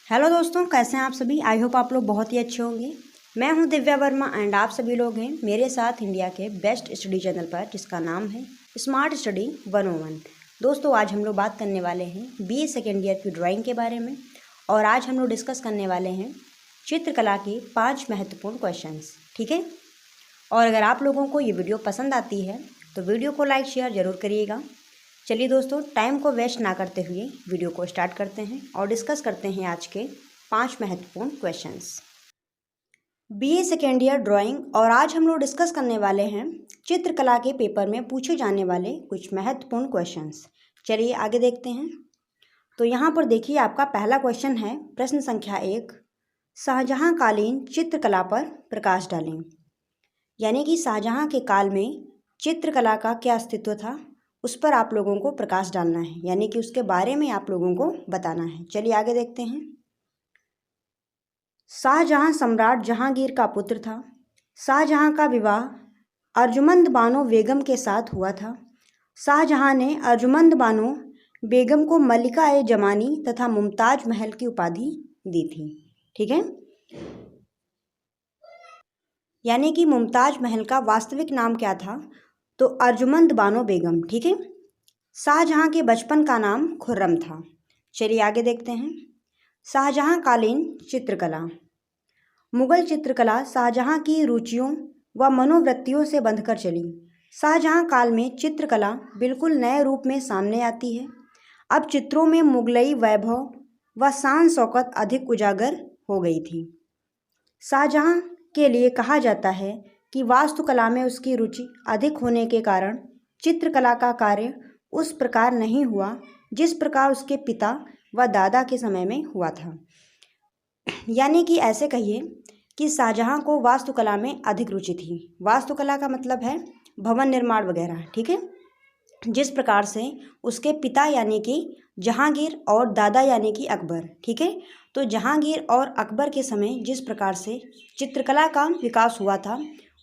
Hello दोस्तों, कैसे हैं आप सभी। आई होप आप लोग बहुत ही अच्छे होंगे। मैं हूं दिव्या वर्मा एंड आप सभी लोग हैं मेरे साथ इंडिया के बेस्ट स्टडी चैनल पर, जिसका नाम है स्मार्ट स्टडी 101। दोस्तों, आज हम लोग बात करने वाले हैं बीए सेकेंड ईयर की ड्राइंग के बारे में। और आज हम लोग डिस्कस करने वाले हैं चित्रकला के 5 महत्वपूर्ण क्वेश्चंस। ठीक है। और अगर आप लोगों को ये वीडियो पसंद आती है तो वीडियो को लाइक शेयर ज़रूर करिएगा। चलिए दोस्तों, टाइम को वेस्ट ना करते हुए वीडियो को स्टार्ट करते हैं और डिस्कस करते हैं आज के 5 महत्वपूर्ण questions. BA second year drawing. और आज हम लोग डिस्कस करने वाले हैं चित्रकला के पेपर में पूछे जाने वाले कुछ महत्वपूर्ण क्वेश्चंस। चलिए आगे देखते हैं। तो यहाँ पर देखिए, आपका पहला क्वेश्चन है प्रश्न संख्या 1, शाहजहां कालीन चित्रकला पर प्रकाश डालें। यानी कि शाहजहां के काल में चित्रकला का क्या अस्तित्व था, उस पर आप लोगों को प्रकाश डालना है, यानी कि उसके बारे में आप लोगों को बताना है। चलिए आगे देखते हैं। शाहजहां सम्राट जहांगीर का पुत्र था। शाहजहां का विवाह अर्जुमंद बानो बेगम के साथ हुआ था। शाहजहां ने अर्जुमंद बानो बेगम को मलिका ए जमानी तथा मुमताज महल की उपाधि दी थी। ठीक है। यानी कि मुमताज महल का वास्तविक नाम क्या था, तो अर्जुमंद बानो बेगम। ठीक है। शाहजहां के बचपन का नाम खुर्रम था। चलिए आगे देखते हैं। शाहजहां कालीन चित्रकला। मुगल चित्रकला शाहजहां की रुचियों व मनोवृत्तियों से बंधकर चली। शाहजहां काल में चित्रकला बिल्कुल नए रूप में सामने आती है। अब चित्रों में मुगलई वैभव व शान शौकत अधिक उजागर हो गई थी। शाहजहां के लिए कहा जाता है कि वास्तुकला में उसकी रुचि अधिक होने के कारण चित्रकला का कार्य उस प्रकार नहीं हुआ जिस प्रकार उसके पिता व दादा के समय में हुआ था। यानी कि ऐसे कहिए कि शाहजहां को वास्तुकला में अधिक रुचि थी। वास्तुकला का मतलब है भवन निर्माण वगैरह। ठीक है। जिस प्रकार से उसके पिता यानी कि जहांगीर और दादा यानी कि अकबर। ठीक है। तो जहांगीर और अकबर के समय जिस प्रकार से चित्रकला का विकास हुआ था,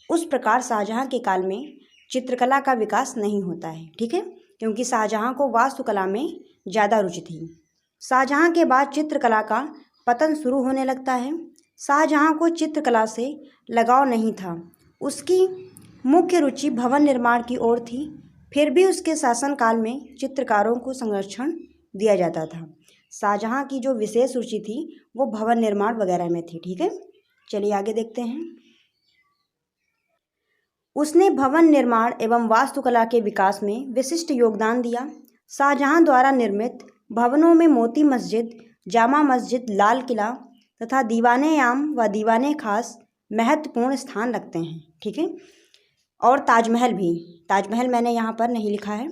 उस प्रकार शाहजहां के काल में चित्रकला का विकास नहीं होता है। ठीक है। क्योंकि शाहजहां को वास्तुकला में ज़्यादा रुचि थी। शाहजहां के बाद चित्रकला का पतन शुरू होने लगता है। शाहजहां को चित्रकला से लगाव नहीं था। उसकी मुख्य रुचि भवन निर्माण की ओर थी। फिर भी उसके शासनकाल में चित्रकारों को संरक्षण दिया जाता था। शाहजहां की जो विशेष रुचि थी वो भवन निर्माण वगैरह में थी। ठीक है। चलिए आगे देखते हैं। उसने भवन निर्माण एवं वास्तुकला के विकास में विशिष्ट योगदान दिया। शाहजहां द्वारा निर्मित भवनों में मोती मस्जिद, जामा मस्जिद, लाल किला तथा दीवाने आम व दीवाने खास महत्वपूर्ण स्थान रखते हैं। ठीक है। और ताजमहल भी। ताजमहल मैंने यहाँ पर नहीं लिखा है।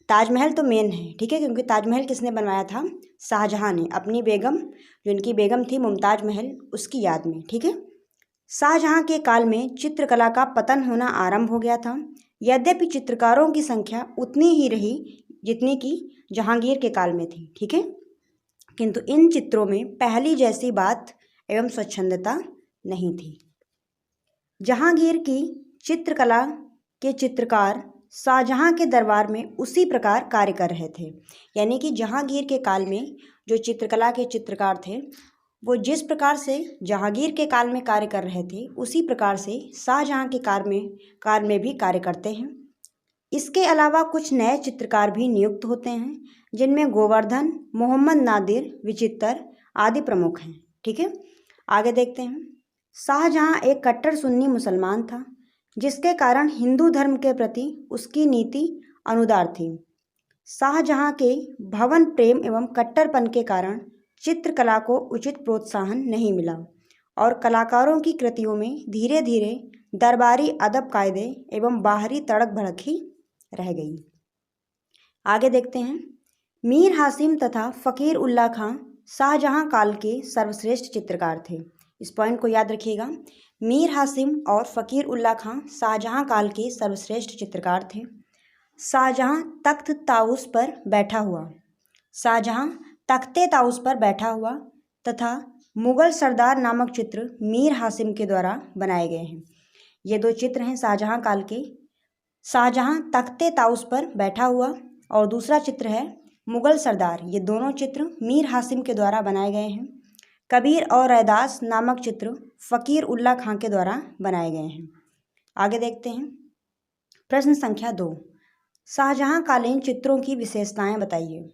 ताजमहल तो मेन है। ठीक है। क्योंकि ताजमहल किसने बनवाया था, शाहजहां ने, अपनी बेगम, जो इनकी बेगम थी मुमताज महल, उसकी याद में। ठीक है। शाहजहां के काल में चित्रकला का पतन होना आरंभ हो गया था। यद्यपि चित्रकारों की संख्या उतनी ही रही जितनी कि जहांगीर के काल में थी। ठीक है। किंतु इन चित्रों में पहली जैसी बात एवं स्वच्छंदता नहीं थी। जहांगीर की चित्रकला के चित्रकार शाहजहां के दरबार में उसी प्रकार कार्य कर रहे थे। यानी कि जहांगीर के काल में जो चित्रकला के चित्रकार थे, वो जिस प्रकार से जहांगीर के काल में कार्य कर रहे थे, उसी प्रकार से शाहजहां के काल में भी कार्य करते हैं। इसके अलावा कुछ नए चित्रकार भी नियुक्त होते हैं, जिनमें गोवर्धन, मोहम्मद नादिर, विचित्र आदि प्रमुख हैं। ठीक है। आगे देखते हैं। शाहजहां एक कट्टर सुन्नी मुसलमान था, जिसके कारण हिंदू धर्म के प्रति उसकी नीति अनुदार थी। शाहजहां के भवन प्रेम एवं कट्टरपन के कारण चित्रकला को उचित प्रोत्साहन नहीं मिला और कलाकारों की कृतियों में धीरे धीरे दरबारी अदब कायदे एवं बाहरी तड़क भड़क ही रह गई। आगे देखते हैं। मीर हासिम तथा फ़कीर उल्ला खां शाहजहां काल के सर्वश्रेष्ठ चित्रकार थे। इस पॉइंट को याद रखिएगा। मीर हासिम और फ़कीर उल्ला खां शाहजहां काल के सर्वश्रेष्ठ चित्रकार थे। शाहजहां तख्त ताउस पर बैठा हुआ। शाहजहां तख्ते ताउस पर बैठा हुआ तथा मुगल सरदार नामक चित्र मीर हासिम के द्वारा बनाए गए हैं। ये दो चित्र हैं शाहजहां काल के। शाहजहां तख्ते ताउस पर बैठा हुआ और दूसरा चित्र है मुगल सरदार। ये दोनों चित्र मीर हासिम के द्वारा बनाए गए हैं। कबीर और रैदास नामक चित्र फ़कीर उल्ला खां के द्वारा बनाए गए हैं। आगे देखते हैं। प्रश्न संख्या 2, शाहजहां कालीन चित्रों की विशेषताएं बताइए।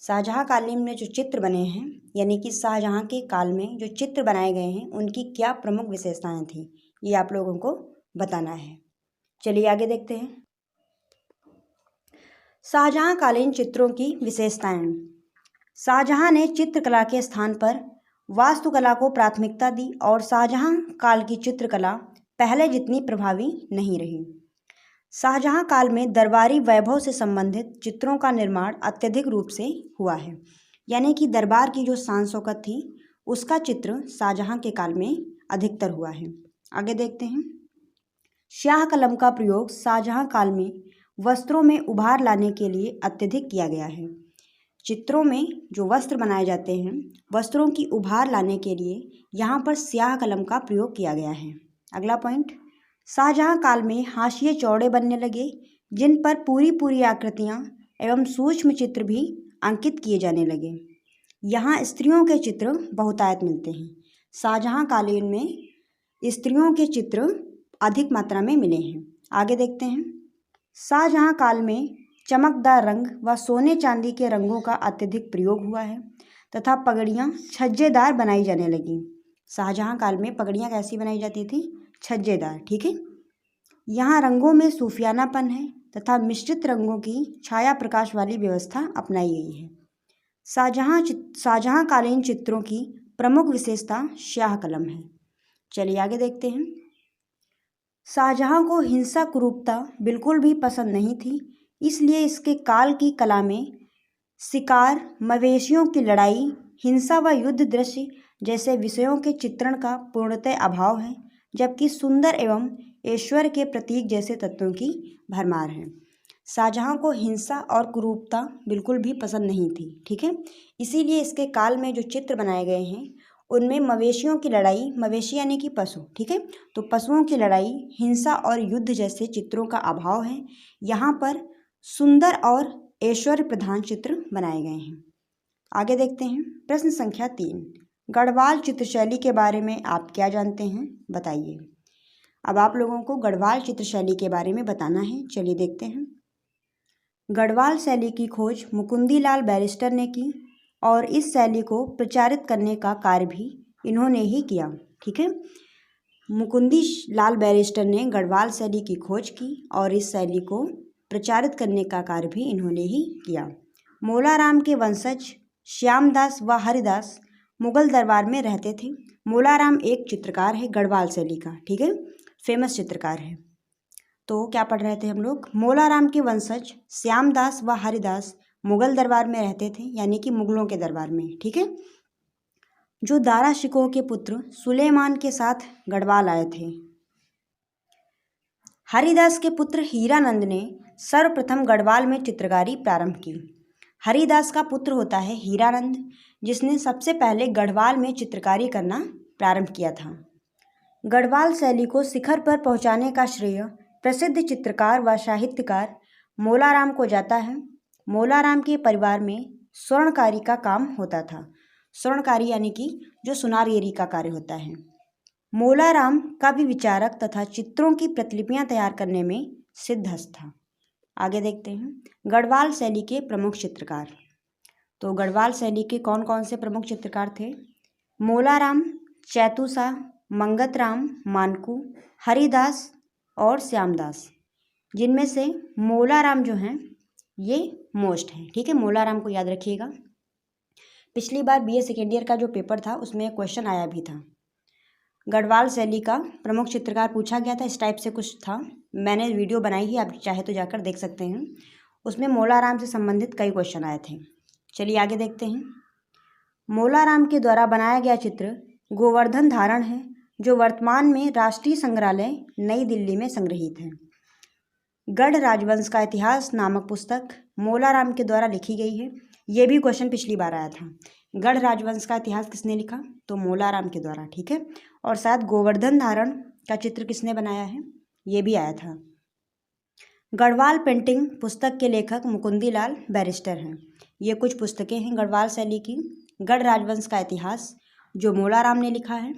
शाहजहां कालीन में जो चित्र बने हैं, यानी कि शाहजहां के काल में जो चित्र बनाए गए हैं, उनकी क्या प्रमुख विशेषताएं थी, ये आप लोगों को बताना है। चलिए आगे देखते हैं। शाहजहां कालीन चित्रों की विशेषताएं। शाहजहां ने चित्रकला के स्थान पर वास्तुकला को प्राथमिकता दी और शाहजहां काल की चित्रकला पहले जितनी प्रभावी नहीं रही। शाहजहां काल में दरबारी वैभव से संबंधित चित्रों का निर्माण अत्यधिक रूप से हुआ है, यानी कि दरबार की जो शान शौकत थी उसका चित्र शाहजहां के काल में अधिकतर हुआ है। आगे देखते हैं। स्याह कलम का प्रयोग शाहजहां काल में वस्त्रों में उभार लाने के लिए अत्यधिक किया गया है। चित्रों में जो वस्त्र बनाए जाते हैं, वस्त्रों की उभार लाने के लिए यहाँ पर स्याह कलम का प्रयोग किया गया है। अगला पॉइंट, शाहजहां काल में हाशिए चौड़े बनने लगे, जिन पर पूरी पूरी आकृतियाँ एवं सूक्ष्म चित्र भी अंकित किए जाने लगे। यहाँ स्त्रियों के चित्र बहुतायत मिलते हैं। शाहजहां कालीन में स्त्रियों के चित्र अधिक मात्रा में मिले हैं। आगे देखते हैं। शाहजहां काल में चमकदार रंग व सोने चांदी के रंगों का अत्यधिक प्रयोग हुआ है तथा पगड़ियाँ छज्जेदार बनाई जाने लगीं। शाहजहां काल में पगड़ियाँ कैसी बनाई जाती थी? छज्जेदार। ठीक है। यहाँ रंगों में सूफियानापन है तथा मिश्रित रंगों की छाया प्रकाश वाली व्यवस्था अपनाई गई है। शाहजहां कालीन चित्रों की प्रमुख विशेषता स्याह कलम है। चलिए आगे देखते हैं। शाहजहां को हिंसा कुरूपता बिल्कुल भी पसंद नहीं थी, इसलिए इसके काल की कला में शिकार, मवेशियों की लड़ाई, हिंसा व युद्ध दृश्य जैसे विषयों के चित्रण का पूर्णतः अभाव है, जबकि सुंदर एवं ऐश्वर्य के प्रतीक जैसे तत्वों की भरमार है। शाहजहां को हिंसा और कुरूपता बिल्कुल भी पसंद नहीं थी। ठीक है। इसीलिए इसके काल में जो चित्र बनाए गए हैं उनमें मवेशियों की लड़ाई, मवेशी यानी कि पशु, ठीक है, तो पशुओं की लड़ाई, हिंसा और युद्ध जैसे चित्रों का अभाव है। यहाँ पर सुंदर और ऐश्वर्य प्रधान चित्र बनाए गए हैं। आगे देखते हैं। प्रश्न संख्या 3, गढ़वाल चित्रशैली के बारे में आप क्या जानते हैं, बताइए। अब आप लोगों को गढ़वाल चित्रशैली के बारे में बताना है। चलिए देखते हैं। गढ़वाल शैली की खोज मुकुंदी लाल बैरिस्टर ने की और इस शैली को प्रचारित करने का कार्य भी इन्होंने ही किया। ठीक है। मुकुंदी लाल बैरिस्टर ने गढ़वाल शैली की खोज की और इस शैली को प्रचारित करने का कार्य भी इन्होंने ही किया। मोलाराम के वंशज श्यामदास व हरिदास मुगल दरबार में रहते थे। मोलाराम एक चित्रकार है गढ़वाल शैली का, ठीक है, फेमस चित्रकार है। तो क्या पढ़ रहे थे हम लोग? मोलाराम के वंशज श्यामदास व हरिदास मुगल दरबार में रहते थे, यानी कि मुगलों के दरबार में। ठीक है। जो दारा शिकोह के पुत्र सुलेमान के साथ गढ़वाल आए थे। हरिदास के पुत्र हीरानंद ने सर्वप्रथम गढ़वाल में चित्रकारी प्रारंभ की। हरिदास का पुत्र होता है हीरानंद, जिसने सबसे पहले गढ़वाल में चित्रकारी करना प्रारंभ किया था। गढ़वाल शैली को शिखर पर पहुंचाने का श्रेय प्रसिद्ध चित्रकार व साहित्यकार मोलाराम को जाता है। मोलाराम के परिवार में स्वर्णकारी का काम होता था। स्वर्णकारी यानी कि जो सुनारगिरी का कार्य होता है। मोलाराम कवि, विचारक तथा चित्रों की प्रतिलिपियां तैयार करने में सिद्धहस्त था। आगे देखते हैं। गढ़वाल शैली के प्रमुख चित्रकार। तो गढ़वाल शैली के कौन कौन से प्रमुख चित्रकार थे? मोलाराम, चैतुसा, मंगतराम, मानकू, हरिदास और श्यामदास, जिनमें से मोलाराम जो हैं ये मोस्ट हैं। ठीक है, मोलाराम को याद रखिएगा। पिछली बार बीए सेकेंड ईयर का जो पेपर था उसमें क्वेश्चन आया भी था। गढ़वाल शैली का प्रमुख चित्रकार पूछा गया था, इस टाइप से कुछ था। मैंने वीडियो बनाई ही, आप चाहे तो जाकर देख सकते हैं। उसमें मोलाराम से संबंधित कई क्वेश्चन आए थे। चलिए आगे देखते हैं। मोलाराम के द्वारा बनाया गया चित्र गोवर्धन धारण है, जो वर्तमान में राष्ट्रीय संग्रहालय नई दिल्ली में संग्रहित है। गढ़ राजवंश का इतिहास नामक पुस्तक मोलाराम के द्वारा लिखी गई है। ये भी क्वेश्चन पिछली बार आया था। गढ़ राजवंश का इतिहास किसने लिखा? तो मोलाराम के द्वारा। ठीक है। और साथ गोवर्धन धारण का चित्र किसने बनाया है? ये भी आया था। गढ़वाल पेंटिंग पुस्तक के लेखक मुकुंदी लाल बैरिस्टर हैं। ये कुछ पुस्तकें हैं गढ़वाल शैली की। गढ़ राजवंश का इतिहास, जो मोलाराम ने लिखा है,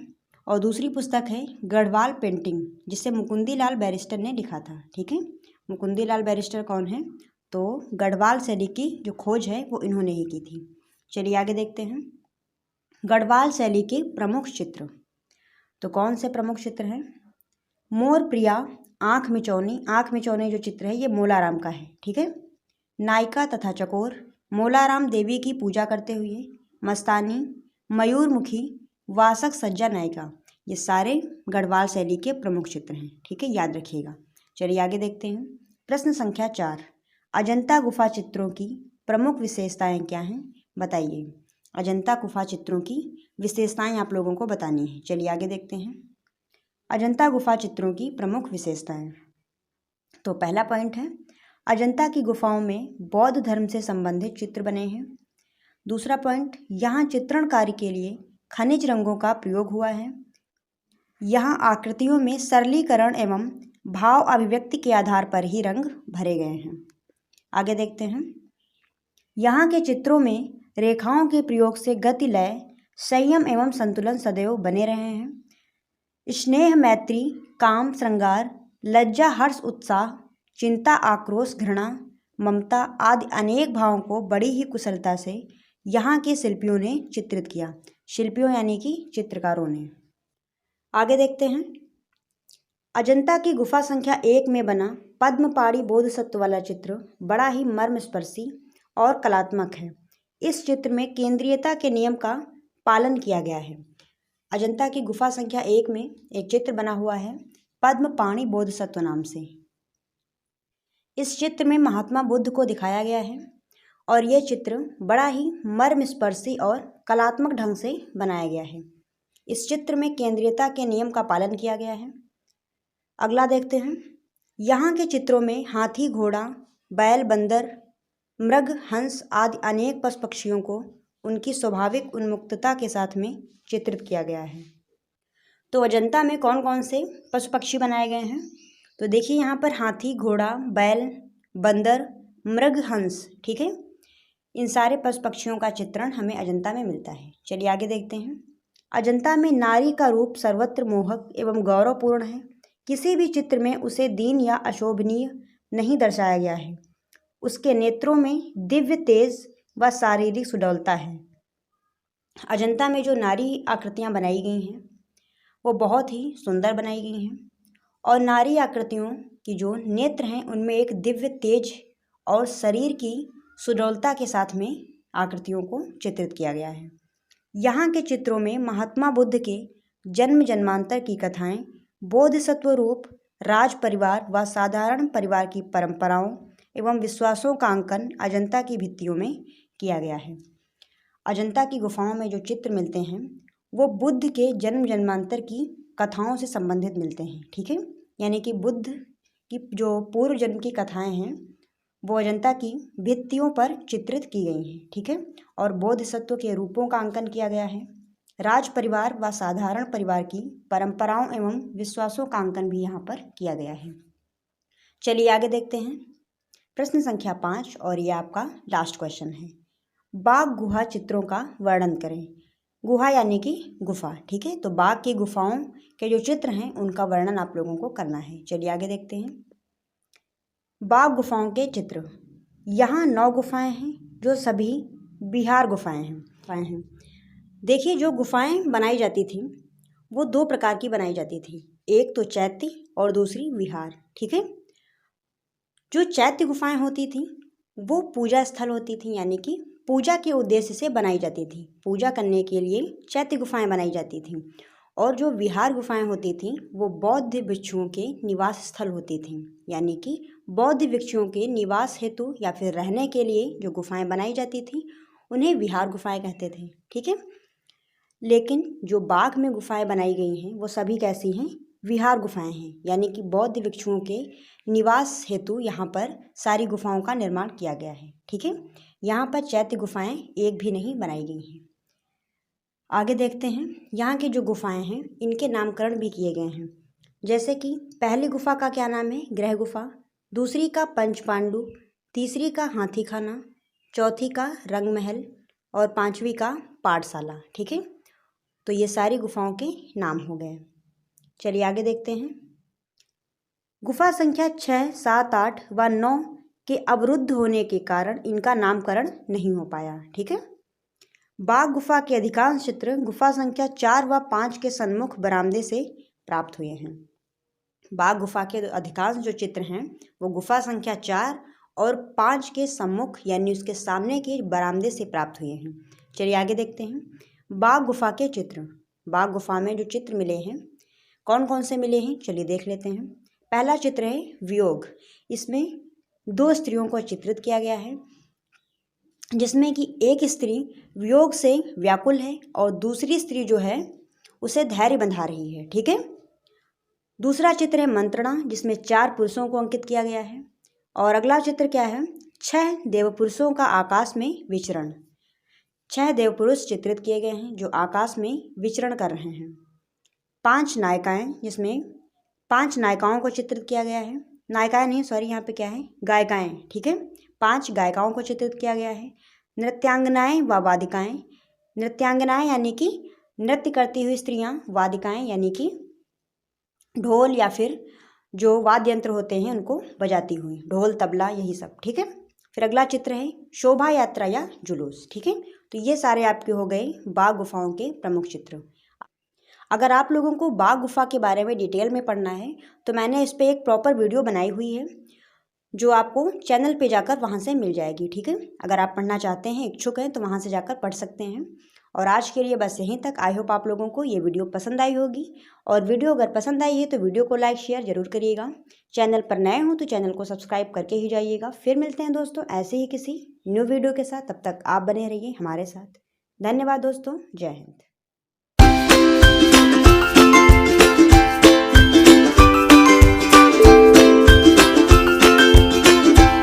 और दूसरी पुस्तक है गढ़वाल पेंटिंग, जिसे मुकुंदीलाल बैरिस्टर ने लिखा था। ठीक है, मुकुंदीलाल बैरिस्टर कौन है? तो गढ़वाल शैली की जो खोज है वो इन्होंने ही की थी। चलिए आगे देखते हैं। गढ़वाल शैली के प्रमुख चित्र, तो कौन से प्रमुख चित्र हैं? मोर प्रिया, आँख मिचौनी जो चित्र है ये मोलाराम का है। ठीक है, नायिका तथा चकोर, मोलाराम देवी की पूजा करते हुए, मस्तानी, मयूरमुखी, वासक सज्जा नायिका, ये सारे गढ़वाल शैली के प्रमुख चित्र हैं। ठीक है, याद रखिएगा। चलिए आगे देखते हैं। प्रश्न संख्या 4, अजंता गुफा चित्रों की प्रमुख विशेषताएं क्या हैं? बताइए। अजंता गुफा चित्रों की विशेषताएं आप लोगों को बतानी है। चलिए आगे देखते हैं। अजंता गुफा चित्रों की प्रमुख विशेषताएं, तो पहला पॉइंट है अजंता की गुफाओं में बौद्ध धर्म से संबंधित चित्र बने हैं। दूसरा पॉइंट, यहाँ चित्रण कार्य के लिए खनिज रंगों का प्रयोग हुआ है। यहाँ आकृतियों में सरलीकरण एवं भाव अभिव्यक्ति के आधार पर ही रंग भरे गए हैं। आगे देखते हैं। यहाँ के चित्रों में रेखाओं के प्रयोग से गति, लय, संयम एवं संतुलन सदैव बने रहे हैं। स्नेह, मैत्री, काम, श्रृंगार, लज्जा, हर्ष, उत्साह, चिंता, आक्रोश, घृणा, ममता आदि अनेक भावों को बड़ी ही कुशलता से यहाँ के शिल्पियों ने चित्रित किया। शिल्पियों यानी कि चित्रकारों ने। आगे देखते हैं। अजंता की गुफा संख्या 1 में बना पद्मपाणि बोधिसत्व वाला चित्र बड़ा ही मर्मस्पर्शी और कलात्मक है। इस चित्र में केंद्रीयता के नियम का पालन किया गया है। अजंता की गुफा संख्या 1 में एक चित्र बना हुआ है पद्मपाणि बोधिसत्व नाम से। इस चित्र में महात्मा बुद्ध को दिखाया गया है और यह चित्र बड़ा ही मर्मस्पर्शी और कलात्मक ढंग से बनाया गया है। इस चित्र में केंद्रीयता के नियम का पालन किया गया है। अगला देखते हैं। यहाँ के चित्रों में हाथी, घोड़ा, बैल, बंदर, मृग, हंस आदि अनेक पशु पक्षियों को उनकी स्वाभाविक उन्मुक्तता के साथ में चित्रित किया गया है। तो अजंता में कौन कौन से पशु पक्षी बनाए गए हैं? तो देखिए यहाँ पर हाथी, घोड़ा, बैल, बंदर, मृग, हंस। ठीक है, इन सारे पशु पक्षियों का चित्रण हमें अजंता में मिलता है। चलिए आगे देखते हैं। अजंता में नारी का रूप सर्वत्र मोहक एवं गौरवपूर्ण है। किसी भी चित्र में उसे दीन या अशोभनीय नहीं दर्शाया गया है। उसके नेत्रों में दिव्य तेज व शारीरिक सुडौलता है। अजंता में जो नारी आकृतियाँ बनाई गई हैं वो बहुत ही सुंदर बनाई गई हैं और नारी आकृतियों की जो नेत्र हैं उनमें एक दिव्य तेज और शरीर की सुडौलता के साथ में आकृतियों को चित्रित किया गया है। यहाँ के चित्रों में महात्मा बुद्ध के जन्म जन्मांतर की कथाएं, बोधिसत्व रूप राज परिवार व साधारण परिवार की परंपराओं एवं विश्वासों का अंकन अजंता की भित्तियों में किया गया है। अजंता की गुफाओं में जो चित्र मिलते हैं वो बुद्ध के जन्म जन्मांतर की कथाओं से संबंधित मिलते हैं। ठीक है, यानी कि बुद्ध की जो पूर्व जन्म की कथाएं हैं वो अजंता की भित्तियों पर चित्रित की गई हैं। ठीक है, और बोधिसत्व के रूपों का अंकन किया गया है। राज परिवार व साधारण परिवार की परंपराओं एवं विश्वासों का अंकन भी यहाँ पर किया गया है। चलिए आगे देखते हैं। प्रश्न संख्या 5 और ये आपका लास्ट क्वेश्चन है। बाघ गुहा चित्रों का वर्णन करें। गुहा यानी कि गुफा। ठीक है, तो बाघ की गुफाओं के जो चित्र हैं उनका वर्णन आप लोगों को करना है। चलिए आगे देखते हैं। बाघ गुफाओं के चित्र। यहाँ 9 गुफाएं हैं जो सभी विहार गुफाएं हैं। देखिए, जो गुफाएं बनाई जाती थी वो 2 प्रकार की बनाई जाती थी, एक तो चैत्य और दूसरी विहार। ठीक है, जो चैत्य गुफाएं होती थी वो पूजा स्थल होती थी, यानी कि पूजा के उद्देश्य से बनाई जाती थी। पूजा करने के लिए चैत्य गुफाएं बनाई जाती थी। और जो विहार गुफाएं होती थीं वो बौद्ध भिक्षुओं के निवास स्थल होती थीं, यानी कि बौद्ध भिक्षुओं के निवास हेतु या फिर रहने के लिए जो गुफाएं बनाई जाती थीं उन्हें विहार गुफाएं कहते थे। ठीक है, लेकिन जो बाघ में गुफाएं बनाई गई हैं वो सभी कैसी हैं? विहार गुफाएं हैं, यानी कि बौद्ध भिक्षुओं के निवास हेतु यहाँ पर सारी गुफाओं का निर्माण किया गया है। ठीक है, यहाँ पर चैत्य गुफाएं एक भी नहीं बनाई गई हैं। आगे देखते हैं। यहाँ की जो गुफाएं हैं इनके नामकरण भी किए गए हैं, जैसे कि पहली गुफा का क्या नाम है? ग्रह गुफा। दूसरी का पंच पांडु, तीसरी का हाथी खाना, चौथी का रंग महल और 5वीं का पाठशाला। ठीक है, तो ये सारी गुफाओं के नाम हो गए। चलिए आगे देखते हैं। गुफा संख्या 6, 7, 8 व 9 के अवरुद्ध होने के कारण इनका नामकरण नहीं हो पाया। ठीक है। बाघ गुफा के अधिकांश चित्र गुफा संख्या 4 व 5 के सन्मुख बरामदे से प्राप्त हुए हैं। बाघ गुफा के अधिकांश जो चित्र हैं वो गुफा संख्या 4 और 5 के सम्मुख यानी उसके सामने के बरामदे से प्राप्त हुए हैं। चलिए आगे देखते हैं। बाघ गुफा के चित्र। बाघ गुफा में जो चित्र मिले हैं कौन कौन से मिले हैं, चलिए देख लेते हैं। पहला चित्र है वियोग। इसमें 2 स्त्रियों को चित्रित किया गया है, जिसमें कि एक स्त्री वियोग से व्याकुल है और दूसरी स्त्री जो है उसे धैर्य बंधा रही है। ठीक है। दूसरा चित्र है मंत्रणा, जिसमें 4 पुरुषों को अंकित किया गया है। और अगला चित्र क्या है, 6 देवपुरुषों का आकाश में विचरण। 6 देवपुरुष चित्रित किए गए हैं जो आकाश में विचरण कर रहे हैं। 5 नायिकाएं, जिसमें 5 नायिकाओं को चित्रित किया गया है। नायिकाएं नहीं, सॉरी, यहाँ पे क्या है, गायिकाएं। ठीक है। 5 गायिकाओं को चित्रित किया गया है। नृत्यांगनाएं व वादिकाएं। नृत्यांगनाएं यानी कि नृत्य करती हुई स्त्रियां, वादिकाएं यानी कि ढोल या फिर जो वाद्य यंत्र होते हैं उनको बजाती हुई, ढोल तबला यही सब। ठीक है। फिर अगला चित्र है शोभा यात्रा या जुलूस। ठीक है। तो ये सारे आपके हो गए बाघ गुफाओं के प्रमुख चित्र। अगर आप लोगों को बाघ गुफा के बारे में डिटेल में पढ़ना है तो मैंने इस पर एक प्रॉपर वीडियो बनाई हुई है जो आपको चैनल पे जाकर वहाँ से मिल जाएगी। ठीक है। अगर आप पढ़ना चाहते हैं, इच्छुक हैं, तो वहाँ से जाकर पढ़ सकते हैं। और आज के लिए बस यहीं तक। आई होप आप लोगों को ये वीडियो पसंद आई होगी। और वीडियो अगर पसंद आई है तो वीडियो को लाइक शेयर जरूर करिएगा। चैनल पर नए हो तो चैनल को सब्सक्राइब करके ही जाइएगा। फिर मिलते हैं दोस्तों ऐसे ही किसी न्यू वीडियो के साथ। तब तक आप बने रहिए हमारे साथ। धन्यवाद दोस्तों। जय हिंद।